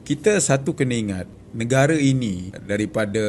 Kita satu kena ingat, negara ini daripada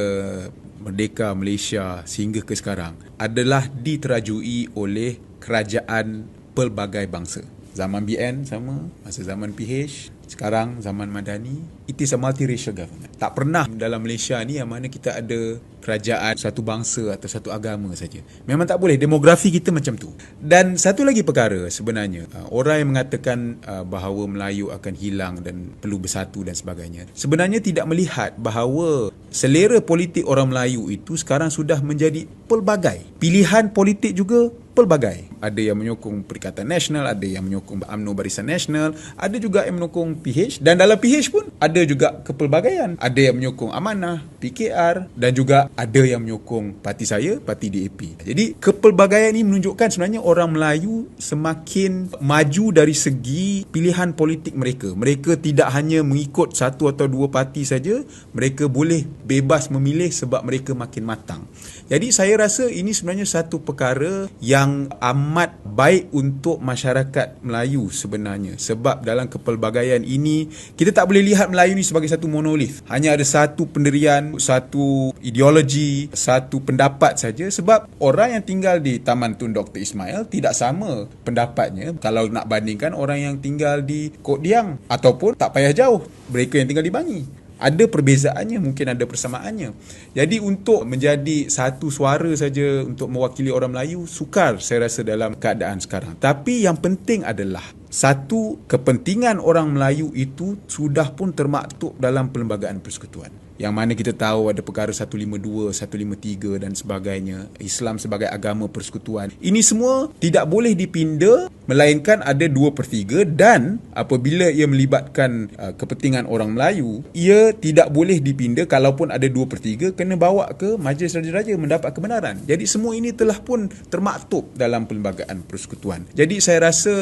merdeka Malaysia sehingga ke sekarang adalah diterajui oleh kerajaan pelbagai bangsa. Zaman BN sama, masa zaman PH, sekarang zaman Madani. It is a multiracial government. Tak pernah dalam Malaysia ni yang mana kita ada kerajaan satu bangsa atau satu agama saja. Memang tak boleh. Demografi kita macam tu. Dan satu lagi perkara sebenarnya, orang yang mengatakan bahawa Melayu akan hilang dan perlu bersatu dan sebagainya, sebenarnya tidak melihat bahawa selera politik orang Melayu itu sekarang sudah menjadi pelbagai. Pilihan politik juga pelbagai. Ada yang menyokong Perikatan Nasional, ada yang menyokong UMNO Barisan Nasional, ada juga yang menyokong PH, dan dalam PH pun ada juga kepelbagaian. Ada yang menyokong Amanah, PKR, dan juga ada yang menyokong parti saya, parti DAP. Jadi kepelbagaian ini menunjukkan sebenarnya orang Melayu semakin maju dari segi pilihan politik mereka. Mereka tidak hanya mengikut satu atau dua parti saja, mereka boleh bebas memilih sebab mereka makin matang. Jadi saya rasa ini sebenarnya satu perkara yang amat baik untuk masyarakat Melayu sebenarnya. Sebab dalam kepelbagaian ini, kita tak boleh lihat Melayu ni sebagai satu monolit. Hanya ada satu pendirian, satu ideologi, satu pendapat saja. Sebab orang yang tinggal di Taman Tun Dr. Ismail tidak sama pendapatnya kalau nak bandingkan orang yang tinggal di Kok Diang ataupun tak payah jauh, mereka yang tinggal di Bangi. Ada perbezaannya, mungkin ada persamaannya. Jadi untuk menjadi satu suara saja untuk mewakili orang Melayu, sukar saya rasa dalam keadaan sekarang. Tapi yang penting adalah satu, kepentingan orang Melayu itu sudah pun termaktub dalam Perlembagaan Persekutuan. Yang mana kita tahu ada perkara 152, 153 dan sebagainya. Islam sebagai agama persekutuan. Ini semua tidak boleh dipinda, melainkan ada 2/3, dan apabila ia melibatkan kepentingan orang Melayu, ia tidak boleh dipinda. Kalaupun ada 2/3, kena bawa ke Majlis Raja-Raja mendapat kebenaran. Jadi semua ini telah pun termaktub dalam Perlembagaan Persekutuan. Jadi saya rasa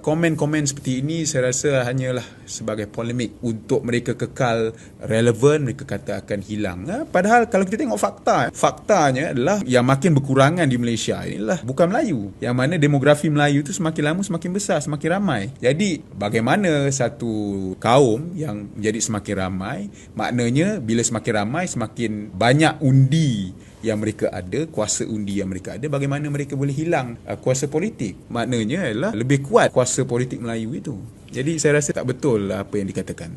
komen-komen seperti ini saya rasa hanyalah sebagai polemik untuk mereka kekal relevan, mereka kata akan hilang. Padahal kalau kita tengok faktanya adalah yang makin berkurangan di Malaysia inilah bukan Melayu. Yang mana demografi Melayu itu semakin lama semakin besar, semakin ramai. Jadi bagaimana satu kaum yang menjadi semakin ramai, maknanya bila semakin ramai semakin banyak undi yang mereka ada, kuasa undi yang mereka ada, bagaimana mereka boleh hilang kuasa politik? Maknanya adalah lebih kuat kuasa politik Melayu itu. Jadi saya rasa tak betul apa yang dikatakan.